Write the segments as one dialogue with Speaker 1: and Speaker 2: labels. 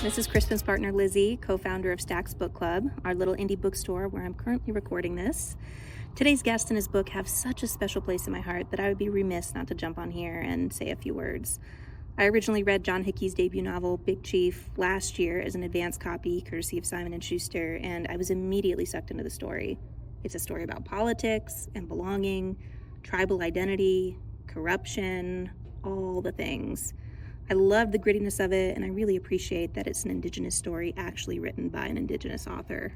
Speaker 1: This is Crispin's partner Lizzie, co-founder of Stacks Book Club, our little indie bookstore where I'm currently recording this. Today's guest and his book have such a special place in my heart that I would be remiss not to jump on here and say a few words. I originally read Jon Hickey's debut novel, Big Chief, last year as an advance copy, courtesy of Simon & Schuster, and I was immediately sucked into the story. It's a story about politics and belonging, tribal identity, corruption, all the things. I love the grittiness of it, and I really appreciate that it's an Indigenous story actually written by an Indigenous author.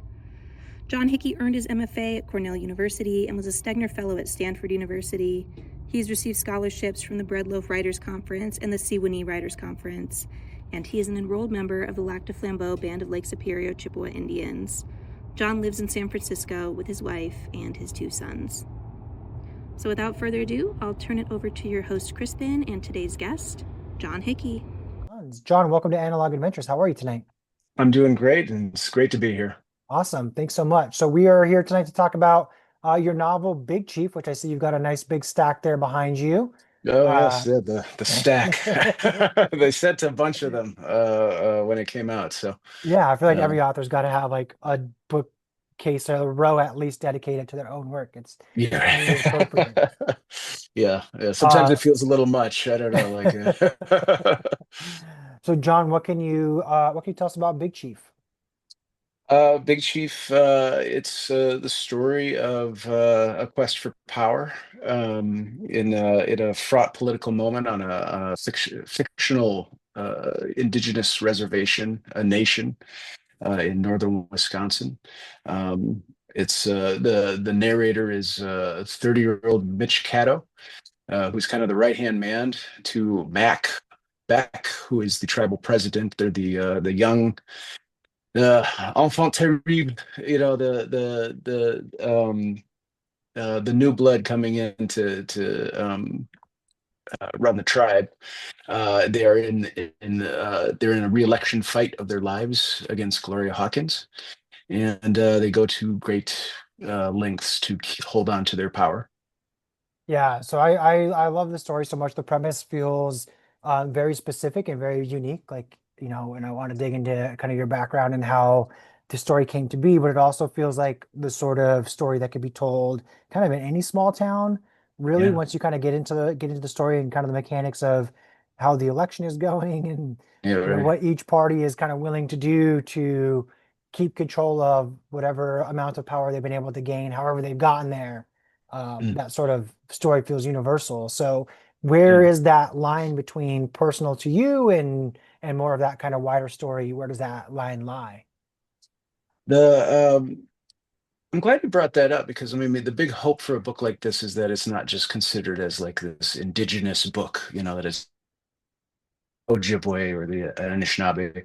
Speaker 1: Jon Hickey earned his MFA at Cornell University and was a Stegner Fellow at Stanford University. He's received scholarships from the Bread Loaf Writers Conference and the Siwani Writers Conference, and he is an enrolled member of the Lac du Flambeau Band of Lake Superior Chippewa Indians. Jon lives in San Francisco with his wife and his 2 sons. So without further ado, I'll turn it over to your host, Crispin, and today's guest, Jon Hickey.
Speaker 2: Jon, welcome to Analog Adventures. How are you tonight?
Speaker 3: I'm doing great, and it's great to be here.
Speaker 2: Awesome. Thanks so much. So we are here tonight to talk about your novel, Big Chief, which I see you've got a nice big stack there behind you.
Speaker 3: Oh, yes, yeah, the stack. They sent a bunch of them when it came out. So
Speaker 2: Yeah, I feel like
Speaker 3: um,
Speaker 2: every author's got to have like a bookcase or a row at least dedicated to their own work. It's really appropriate.
Speaker 3: yeah, yeah. Sometimes
Speaker 2: Uh,
Speaker 3: it feels a little much. I don't know,
Speaker 2: so Jon, what can you tell us about Big Chief?
Speaker 3: Big Chief. It's the story of a quest for power in a fraught political moment on a fictional indigenous reservation, a nation in northern Wisconsin. It's the narrator is 30-year-old Mitch Caddo, who's kind of the right-hand man to Mac Beck, who is the tribal president. They're the young enfant terrible, the new blood coming in to run the tribe. They are they're in a re-election fight of their lives against Gloria Hawkins, and they go to great lengths to hold on to their power.
Speaker 2: Yeah, so I love the story so much. The premise feels very specific and very unique. And I want to dig into kind of your background and how the story came to be, but it also feels like the sort of story that could be told kind of in any small town, really,
Speaker 3: Yeah,
Speaker 2: once you kind of get into the story and kind of the mechanics of how the election is going and
Speaker 3: yeah, right.
Speaker 2: what each party is kind of willing to do to keep control of whatever amount of power they've been able to gain, however they've gotten there.
Speaker 3: Mm,
Speaker 2: That sort of story feels universal. So where
Speaker 3: yeah.
Speaker 2: is that line between personal to you and more of that kind of wider story? Where does that line lie?
Speaker 3: The I'm glad you brought that up because I mean the big hope for a book like this is that it's not just considered as like this indigenous book, that is Ojibwe or the Anishinaabe,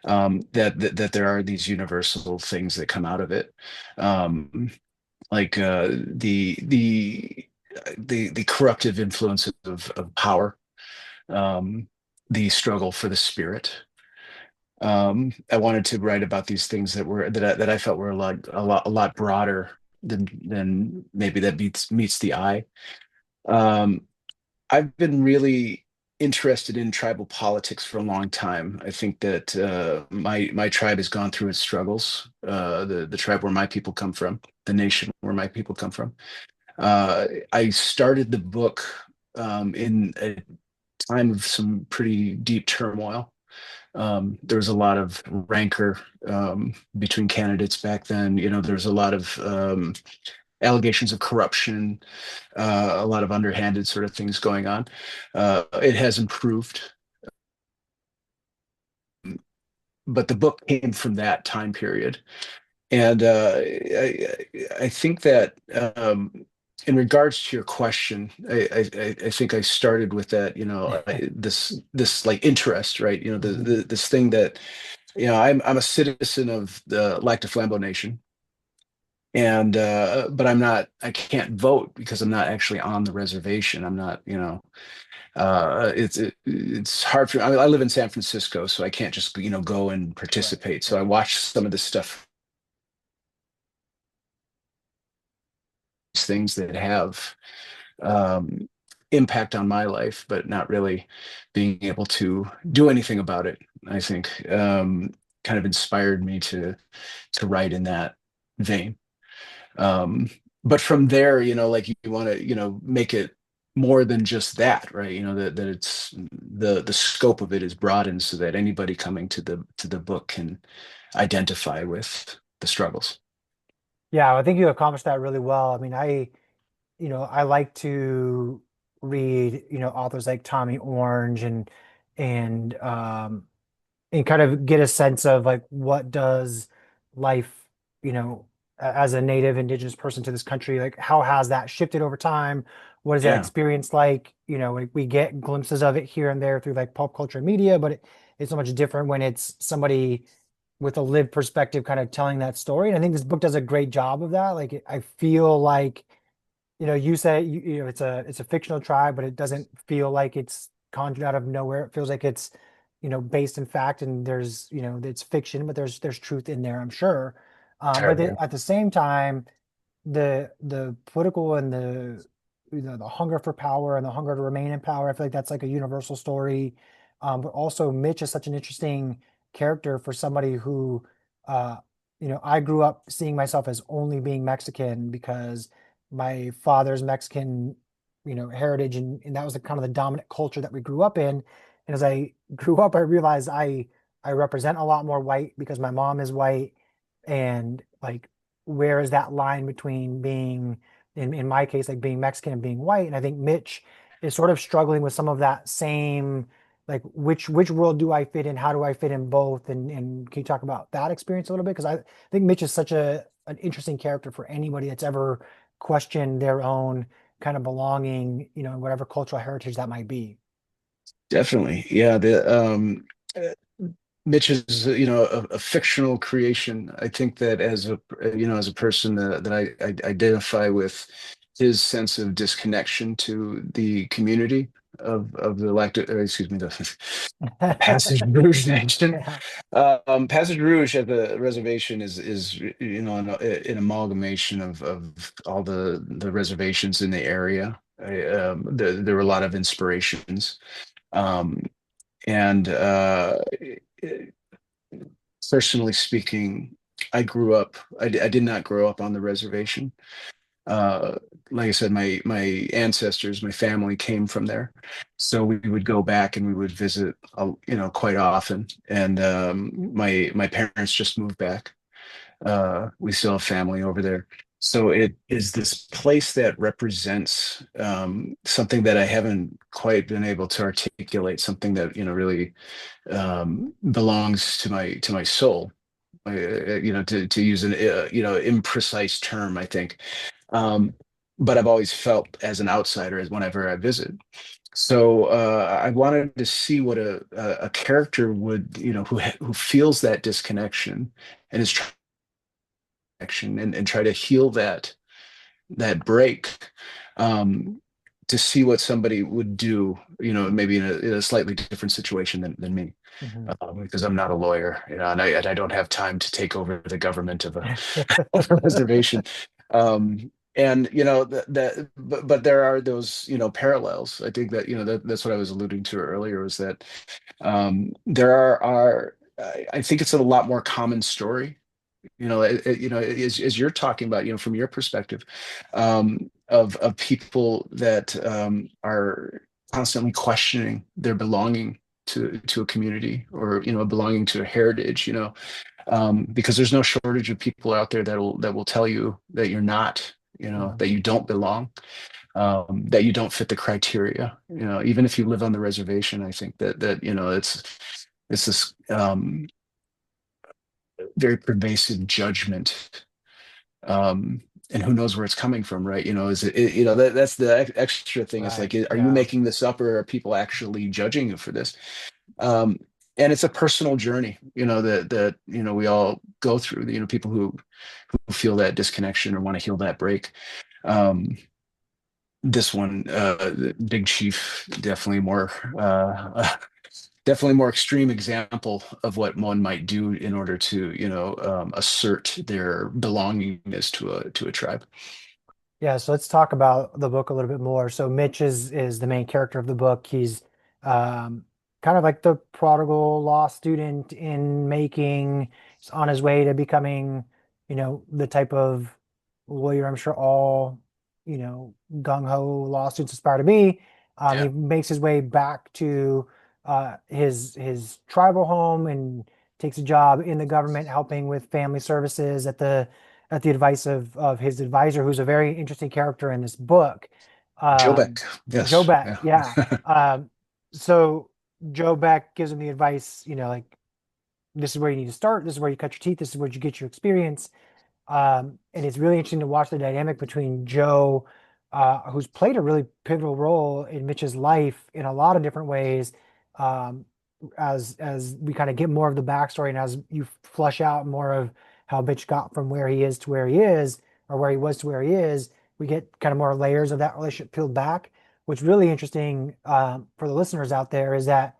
Speaker 3: that there are these universal things that come out of it, like the corruptive influence of power, um, the struggle for the spirit. I wanted to write about these things that I felt were a lot broader than maybe that meets the eye. Um, I've been really interested in tribal politics for a long time. I think that my tribe has gone through its struggles. The tribe where my people come from, the nation where my people come from. I started the book in a time of some pretty deep turmoil. There was a lot of rancor between candidates back then. There's a lot of allegations of corruption, a lot of underhanded sort of things going on. It has improved, but the book came from that time period. And I think that in regards to your question, I think I started with that, this like interest, right?
Speaker 2: Mhm.
Speaker 3: This thing that, I'm a citizen of the Lac du Flambeau Nation, and but I can't vote because I'm not actually on the reservation. I'm not, it's hard for, I live in San Francisco, so I can't just, go and
Speaker 2: Right,
Speaker 3: participate. So I
Speaker 2: right.
Speaker 3: watch some of this stuff, these things that have um, impact on my life, but not really being able to do anything about it. I think, kind of inspired me to write in that vein. Um, but from there, like you want to, make it more than just that, right? That it's the scope of it is broadened so that anybody coming to the book can identify with the struggles.
Speaker 2: Yeah, I think you accomplished that really well. I mean, I like to read, authors like Tommy Orange and and kind of get a sense of like what does life, as a native indigenous person to this country, like how has that shifted over time? What is that
Speaker 3: Yeah,
Speaker 2: experience like? We get glimpses of it here and there through like pop culture media, but it's so much different when it's somebody with a lived perspective kind of telling that story. And I think this book does a great job of that. Like I feel like you say it's a fictional tribe, but it doesn't feel like it's conjured out of nowhere. It feels like it's, based in fact, and there's, it's fiction, but there's truth in there, I'm sure. But
Speaker 3: entirely.
Speaker 2: at the same time, the political and the hunger for power and the hunger to remain in power, I feel like that's like a universal story. But also Mitch is such an interesting character for somebody who, uh, I grew up seeing myself as only being Mexican because my father's Mexican, heritage, and that was the kind of the dominant culture that we grew up in. And as I grew up, I realized I represent a lot more white because my mom is white, and like where is that line between being, in my case, like being Mexican and being white? And I think Mitch is sort of struggling with some of that same, like which world do I fit in? How do I fit in both? And can you talk about that experience a little bit? Because I think Mitch is such an interesting character for anybody that's ever questioned their own kind of belonging, in whatever cultural heritage that might be.
Speaker 3: Definitely. Yeah. Uh, Mitch is, a fictional creation. I think that as a person that I identify with his sense of disconnection to the community of the excuse me, the Passage Rouge Nation.
Speaker 2: Yeah.
Speaker 3: Passage Rouge at the reservation is an amalgamation of all the reservations in the area. There were a lot of inspirations. Um, and personally speaking, I did not grow up on the reservation. Uh, like I said, my ancestors, my family came from there, so we would go back and we would visit, quite often. And my parents just moved back. We still have family over there. So it is this place that represents something that I haven't quite been able to articulate, something that, really belongs to my soul. To use an imprecise term, I think. Um, but I've always felt as an outsider as whenever I visit. So I wanted to see what a character would, who feels that disconnection and is action and try to heal that break, um, to see what somebody would do, maybe in a slightly different situation than me,
Speaker 2: Mhm.
Speaker 3: because I'm not a lawyer, and I don't have time to take over the government of a, of a reservation. And but there are those, parallels. I think that, that's what I was alluding to earlier, was that there are I think it's a lot more common story, as you're talking about, from your perspective, of people that are constantly questioning their belonging to a community, or belonging to a heritage, because there's no shortage of people out there that will tell you that you're not,
Speaker 2: Mhm.
Speaker 3: that you don't belong, that you don't fit the criteria, even if you live on the reservation. I think that it's this very pervasive judgment, um and who knows where it's coming from, right? Is that's the extra thing. It's
Speaker 2: Right.
Speaker 3: like, are you
Speaker 2: Yeah.
Speaker 3: making this up, or are people actually judging you for this? um and it's a personal journey, that we all go through. People who feel that disconnection or want to heal that break. um this one, the Big Chief, definitely more, definitely more extreme example of what one might do in order to, assert their belongingness to a tribe.
Speaker 2: Yeah, so let's talk about the book a little bit more. So Mitch is the main character of the book. He's um kind of like the prodigal law student in making, he's on his way to becoming, the type of lawyer I'm sure all, gung-ho law students aspire to be. He
Speaker 3: Yeah.
Speaker 2: makes his way back to his tribal home and takes a job in the government helping with family services at the advice of his advisor, who's a very interesting character in this book.
Speaker 3: Joe Beck.
Speaker 2: Joe
Speaker 3: Yes.
Speaker 2: Beck,
Speaker 3: Yeah.
Speaker 2: yeah. Um, so Joe Beck gives him the advice, like this is where you need to start, this is where you cut your teeth, this is where you get your experience. And it's really interesting to watch the dynamic between Joe, who's played a really pivotal role in Mitch's life in a lot of different ways. Um, as we kind of get more of the backstory and as you flush out more of how Mitch got from where he is to where he is, or where he was to where he is, we get kind of more layers of that relationship peeled back. What's really interesting for the listeners out there is that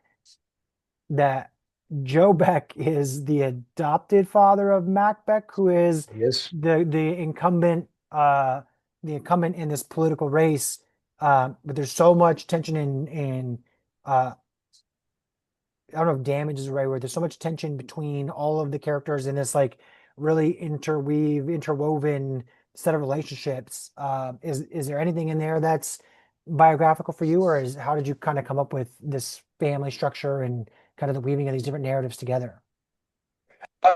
Speaker 2: Joe Beck is the adopted father of Mac Beck, who is
Speaker 3: He is.
Speaker 2: the incumbent in this political race. But there's so much tension in I don't know if damage is the right word. There's so much tension between all of the characters in this like really interwoven set of relationships. Is there anything in there that's biographical for you, or is how did you kind of come up with this family structure and kind of the weaving of these different narratives together?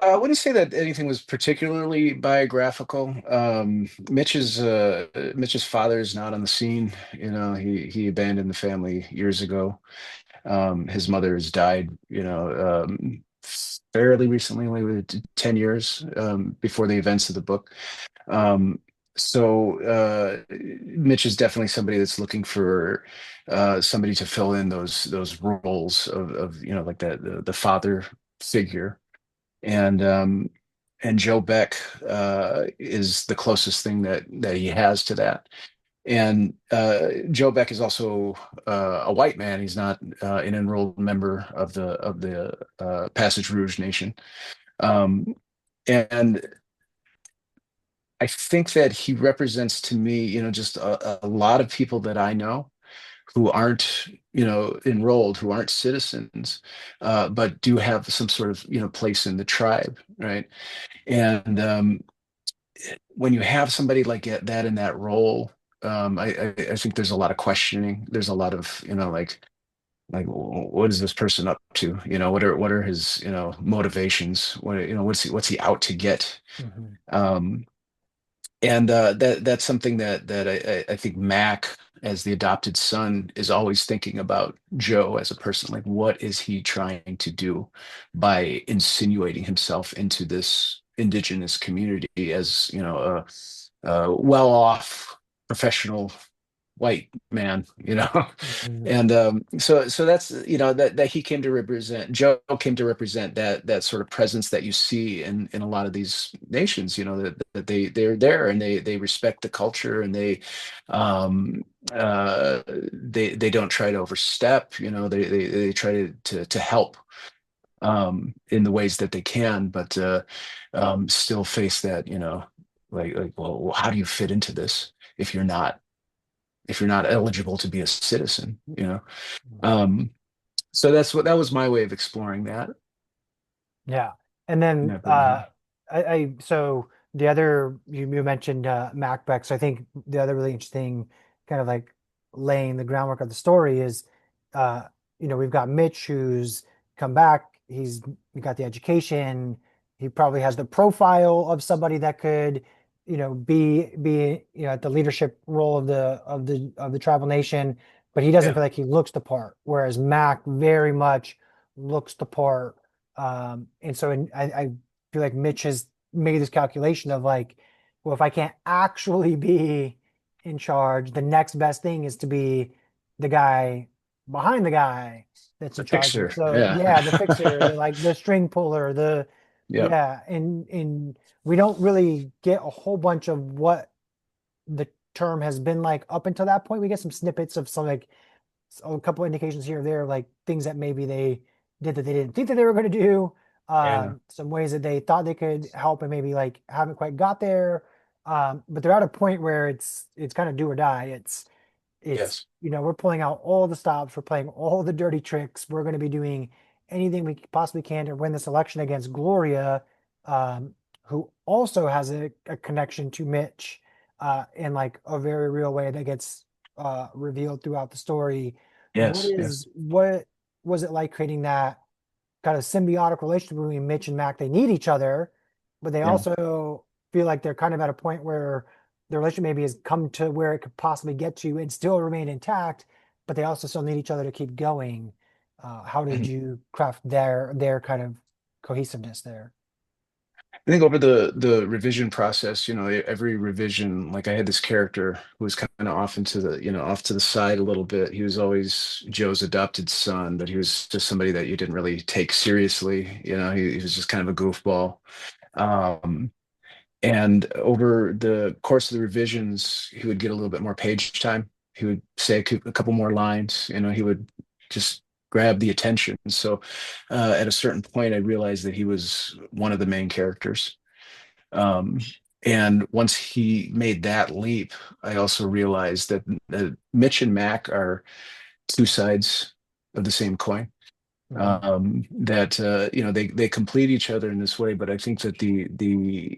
Speaker 3: I wouldn't say that anything was particularly biographical. Mitch's father is not on the scene. He abandoned the family years ago. His mother has died, fairly recently, like with 10 years before the events of the book. Um, so Mitch is definitely somebody that's looking for somebody to fill in those roles of like the father figure. And Joe Beck is the closest thing that he has to that. And Joe Beck is also a white man. He's not an enrolled member of the Passage Rouge Nation. Um, and I think that he represents to me, just a lot of people that I know who aren't, enrolled, who aren't citizens, but do have some sort of, place in the tribe, right? And when you have somebody like that in that role, I think there's a lot of questioning. There's a lot of, like what is this person up to? What are his, motivations? What's he out to get?
Speaker 2: Mhm.
Speaker 3: Um, and that's something that I think Mac, as the adopted son, is always thinking about Joe as a person. Like, what is he trying to do by insinuating himself into this indigenous community as, a well-off professional white man,
Speaker 2: Mhm.
Speaker 3: and so that's that he came to represent. Joe came to represent that sort of presence that you see in a lot of these nations, that they're there and they respect the culture, and um they don't try to overstep, they try to help in the ways that they can, but still face that, like, well, how do you fit into this if you're not eligible to be a citizen, Um, so that was my way of exploring that.
Speaker 2: Yeah. And then
Speaker 3: Yeah.
Speaker 2: so the other you mentioned Macbeth. So I think the other really interesting kind of like laying the groundwork of the story is uh we've got Mitch who's come back, he got the education, he probably has the profile of somebody that could, be at the leadership role of the tribal nation, but he doesn't
Speaker 3: Yeah.
Speaker 2: feel like he looks the part, whereas Mac very much looks the part. And so I feel like Mitch has made this calculation of like, well, if I can't actually be in charge, the next best thing is to be the guy behind the guy that's
Speaker 3: The
Speaker 2: in charge. And
Speaker 3: fixer.
Speaker 2: so,
Speaker 3: Yeah.
Speaker 2: yeah, the fixer, the string puller,
Speaker 3: Yep.
Speaker 2: yeah. And we don't really get a whole bunch of what the term has been like up until that point. We get some snippets of some like a couple indications here or there, like things that maybe they did that they didn't think that they were going to do.
Speaker 3: Yeah.
Speaker 2: Some ways that they thought they could help and maybe like haven't quite got there. But they're at a point where it's kind of do or die. It's,
Speaker 3: Yes.
Speaker 2: we're pulling out all the stops, we're playing all the dirty tricks, we're going to be doing anything we possibly can to win this election against Gloria, who also has a connection to Mitch, in like a very real way that gets revealed throughout the story.
Speaker 3: Yes. Yes.
Speaker 2: What was it like creating that kind of symbiotic relationship between Mitch and Mac? They need each other, but they
Speaker 3: Yeah.
Speaker 2: also feel like they're kind of at a point where the relationship maybe has come to where it could possibly get to and still remain intact, but they also still need each other to keep going. How did you craft their kind of cohesiveness there?
Speaker 3: I think over the revision process, every revision, like I had this character who was kind of off into the, off to the side a little bit. He was always Joe's adopted son, but he was just somebody that you didn't really take seriously. He was just kind of a goofball. Um, and over the course of the revisions, he would get a little bit more page time. He would say a couple more lines. He would just grab the attention. So at a certain point, I realized that he was one of the main characters. Um, and once he made that leap, I also realized that Mitch and Mac are two sides of the same coin.
Speaker 2: Mhm.
Speaker 3: That they complete each other in this way, but I think that the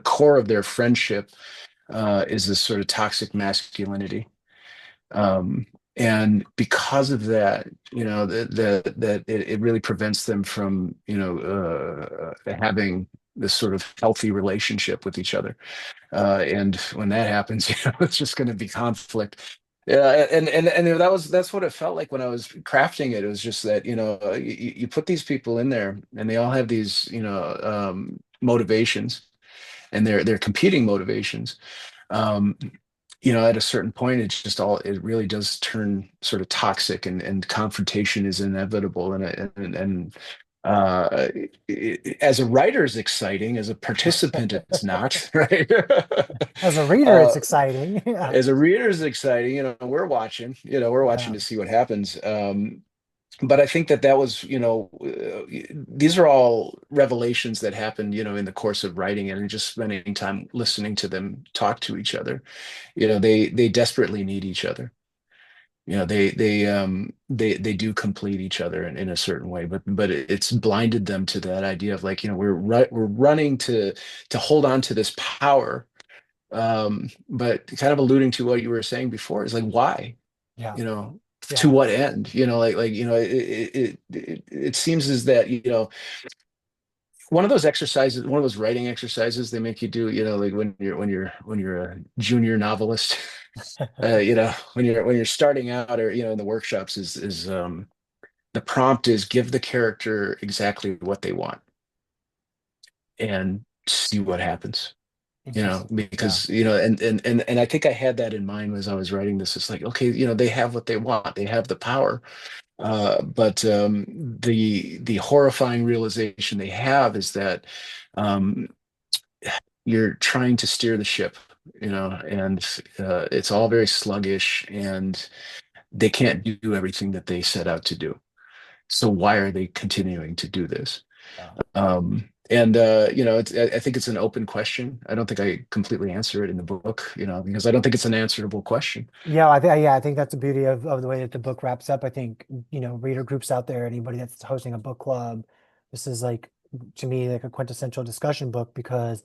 Speaker 3: core of their friendship is this sort of toxic masculinity. Um, and because of that, that it really prevents them from, having this sort of healthy relationship with each other. And when that happens, it's just going to be conflict. Yeah, and that's what it felt like when I was crafting it. It was just that, you put these people in there and they all have these, motivations, and they're competing motivations. Um, at a certain point, it really does turn sort of toxic, and confrontation is inevitable. And as a writer is exciting, as a participant, it's not, right?
Speaker 2: As a reader,
Speaker 3: uh,
Speaker 2: it's exciting. Yeah.
Speaker 3: as a reader is exciting, we're watching to see what happens. But I think that was, these are all revelations that happened, in the course of writing it and just spending time listening to them talk to each other. They desperately need each other. They do complete each other in a certain way, but it's blinded them to that idea of like, we're running to hold on to this power. But kind of alluding to what you were saying before is like, why?
Speaker 2: Yeah.
Speaker 3: you know to
Speaker 2: Yeah.
Speaker 3: what end? It seems as that, one of those exercises, one of those writing exercises they make you do, like when you're a junior novelist, when you're starting out, or in the workshops, is the prompt is give the character exactly what they want and see what happens.
Speaker 2: Interesting. Yeah.
Speaker 3: Because and I think I had that in mind as I was writing this. It's like, okay, they have what they want, they have the power, but the horrifying realization they have is that, um, you're trying to steer the ship, and it's all very sluggish, and they can't do everything that they set out to do. So why are they continuing to do this?
Speaker 2: Yeah.
Speaker 3: And I think it's an open question. I don't think I completely answer it in the book, because I don't think it's an answerable question.
Speaker 2: I think that's the beauty of the way that the book wraps up. I think, reader groups out there, anybody that's hosting a book club, this is like, to me, like a quintessential discussion book, because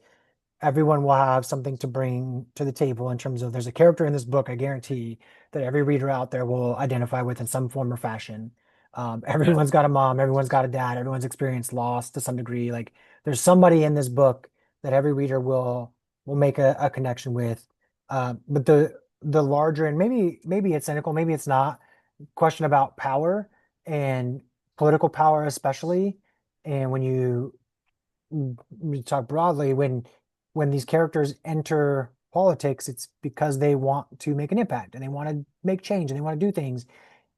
Speaker 2: everyone will have something to bring to the table in terms of, there's a character in this book, I guarantee, that every reader out there will identify with in some form or fashion.
Speaker 3: Yeah.
Speaker 2: Everyone's got a mom, everyone's got a dad, everyone's experienced loss to some degree. Like, there's somebody in this book that every reader will make a connection with. But the larger, and maybe it's cynical, maybe it's not, question about power and political power especially. And when we talk broadly, when these characters enter politics, it's because they want to make an impact and they want to make change and they want to do things.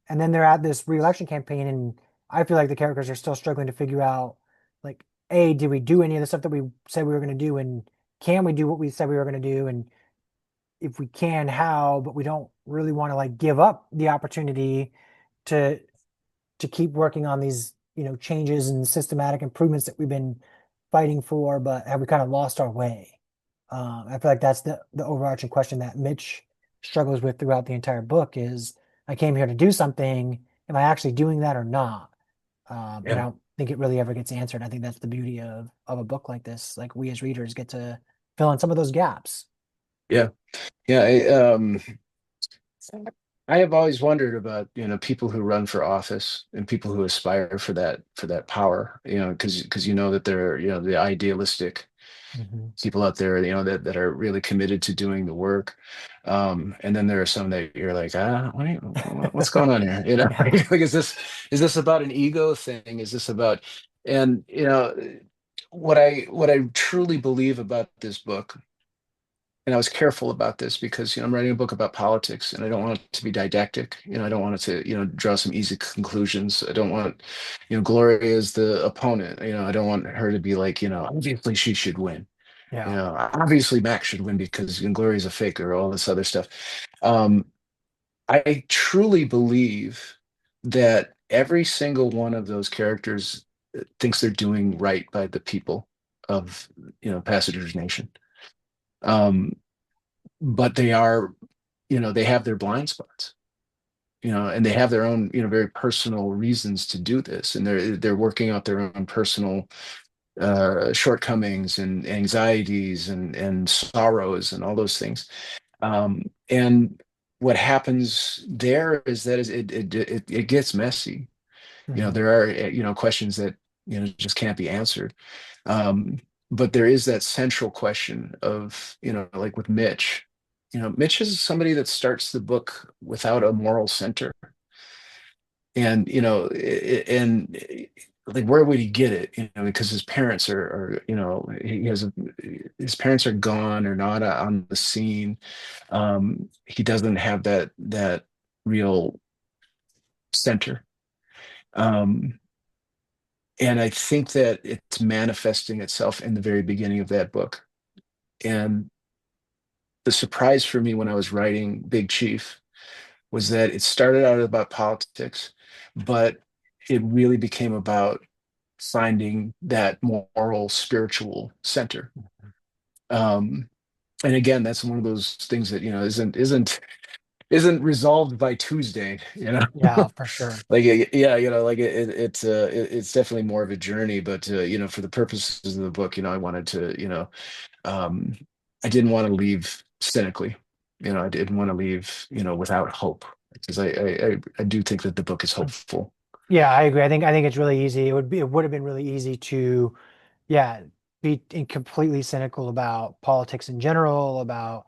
Speaker 2: And then they're at this re-election campaign, and I feel like the characters are still struggling to figure out, like, A, did we do any of the stuff that we said we were going to do, and can we do what we said we were going to do, and if we can, how? But we don't really want to like give up the opportunity to keep working on these, changes and systematic improvements that we've been fighting for, but have we kind of lost our way? I feel like that's the overarching question that Mitch struggles with throughout the entire book is I came here to do something. Am I actually doing that or not? And I
Speaker 3: Yeah.
Speaker 2: don't think it really ever gets answered. I think that's the beauty of a book like this. Like we as readers get to fill in some of those gaps.
Speaker 3: Yeah. Yeah. I have always wondered about, people who run for office and people who aspire for that power, because you know that they're, the idealistic
Speaker 2: Hmm.
Speaker 3: people out there, that are really committed to doing the work. And then there are some that you're like, what's going on here?
Speaker 2: Yeah.
Speaker 3: Like, is this about an ego thing? Is this about, and what I truly believe about this book, and I was careful about this because I'm writing a book about politics, and I don't want it to be didactic. I don't want it to draw some easy conclusions. I don't want Gloria is the opponent. I don't want her to be like obviously she should win.
Speaker 2: Yeah.
Speaker 3: Obviously Max should win because Gloria's a faker, all this other stuff. Um, I truly believe that every single one of those characters thinks they're doing right by the people of Passager's Nation. Um, but they have their blind spots, and they have their own, very personal reasons to do this, and they're working out their own personal shortcomings and anxieties and sorrows and all those things. And what happens there is that it gets messy.
Speaker 2: Hmm.
Speaker 3: There are questions that just can't be answered. Um, but there is that central question of like with Mitch. Mitch is somebody that starts the book without a moral center, and like where would he get it? Because his parents are his parents are gone or not on the scene. He doesn't have that real center. um and I think that it's manifesting itself in the very beginning of that book. And the surprise for me when I was writing Big Chief was that it started out about politics, but it really became about finding that moral, spiritual center. Um, and again, that's one of those things that isn't resolved by Tuesday.
Speaker 2: Yeah, for sure.
Speaker 3: Like yeah, like it's definitely more of a journey. But for the purposes of the book, I wanted to, um, I didn't want to leave cynically. I didn't want to leave, without hope, because I do think that the book is hopeful.
Speaker 2: Yeah, I agree. I think it's really easy. It would have been really easy to, yeah, be completely cynical about politics in general, about,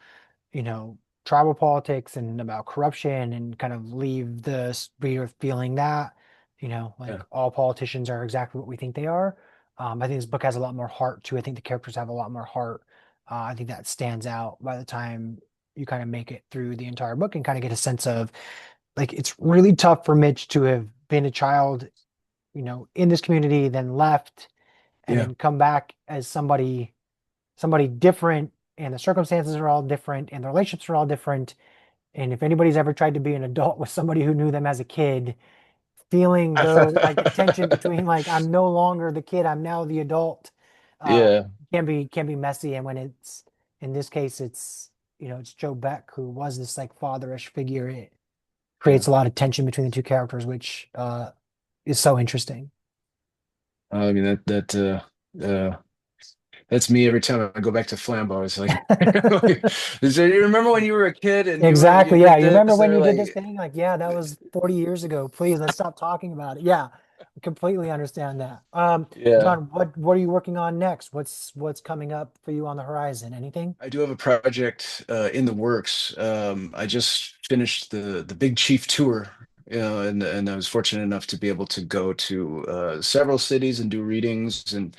Speaker 2: you know, tribal politics and about corruption and kind of leave the reader feeling that, like
Speaker 3: Yeah,
Speaker 2: all politicians are exactly what we think they are. I think this book has a lot more heart to it. I think the characters have a lot more heart. I think that stands out by the time you kind of make it through the entire book and kind of get a sense of like it's really tough for Mitch to have been a child, in this community, then left and
Speaker 3: yeah.
Speaker 2: then come back as somebody different, and the circumstances are all different and the relationships are all different. And if anybody's ever tried to be an adult with somebody who knew them as a kid, feeling the tension between like I'm no longer the kid, I'm now the adult, uh
Speaker 3: Yeah,
Speaker 2: can be messy. And when it's in this case, it's Joe Beck who was this like fatherish figure. It
Speaker 3: yeah.
Speaker 2: creates a lot of tension between the two characters, which is so interesting.
Speaker 3: I mean that's me every time I go back to Flambeau. It's like, so you remember when you were a kid and you
Speaker 2: Exactly. Yeah.
Speaker 3: did
Speaker 2: You remember
Speaker 3: this?
Speaker 2: when
Speaker 3: Or
Speaker 2: you did this
Speaker 3: like,
Speaker 2: thing? Like, yeah, that was 40 years ago. Please, let's stop talking about it. Yeah. I completely understand that.
Speaker 3: yeah.
Speaker 2: John, what are you working on next? What's coming up for you on the horizon? Anything?
Speaker 3: I do have a project in the works. I just finished the Big Chief tour, and I was fortunate enough to be able to go to several cities and do readings and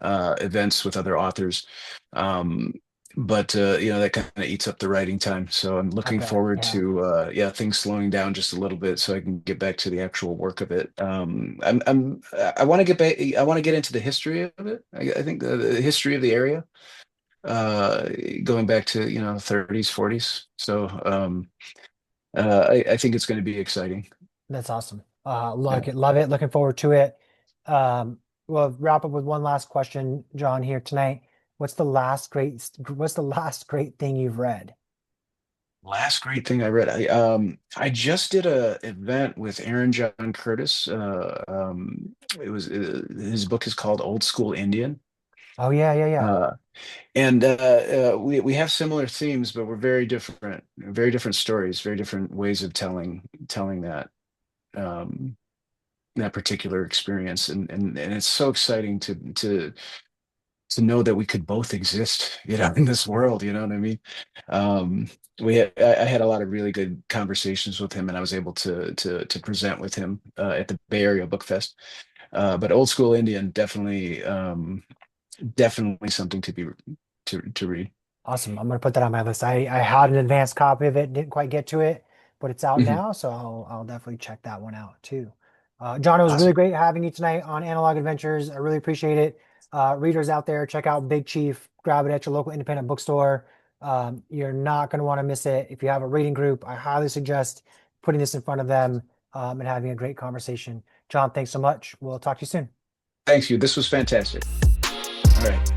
Speaker 3: events with other authors. Um, but that kind of eats up the writing time. So I'm
Speaker 2: I
Speaker 3: looking
Speaker 2: bet.
Speaker 3: forward
Speaker 2: Yeah.
Speaker 3: to things slowing down just a little bit so I can get back to the actual work of it. I want to get back. I want to get into the history of it. I think the history of the area, uh going back to 30s, 40s. So I think it's going to be exciting.
Speaker 2: That's awesome.
Speaker 3: Yeah.
Speaker 2: Like it, love it. Looking forward to it. Um, we'll wrap up with one last question, John, here tonight. What's the last great thing you've read?
Speaker 3: Last great thing I read. I just did a event with Aaron John Curtis. It was his book is called Old School Indian.
Speaker 2: Oh yeah, yeah, yeah.
Speaker 3: Uh, and we have similar themes, but we're very different stories, very different ways of telling um, that particular experience. And it's so exciting to know that we could both exist, in this world. You know what I mean? Um, I had a lot of really good conversations with him, and I was able to present with him at the Bay Area Book Fest. But Old School Indian definitely something to read.
Speaker 2: Awesome. I'm gonna put that on my list. I had an advanced copy of it, didn't quite get to it, but it's out
Speaker 3: Mhm.
Speaker 2: now, so I'll definitely check that one out too. John, it was really
Speaker 3: Awesome.
Speaker 2: great having you tonight on Analog Adventures. I really appreciate it. Readers out there, check out Big Chief. Grab it at your local independent bookstore. You're not going to want to miss it. If you have a reading group, I highly suggest putting this in front of them and having a great conversation. John, thanks so much. We'll talk to you soon.
Speaker 3: Thanks you. This was fantastic. All right.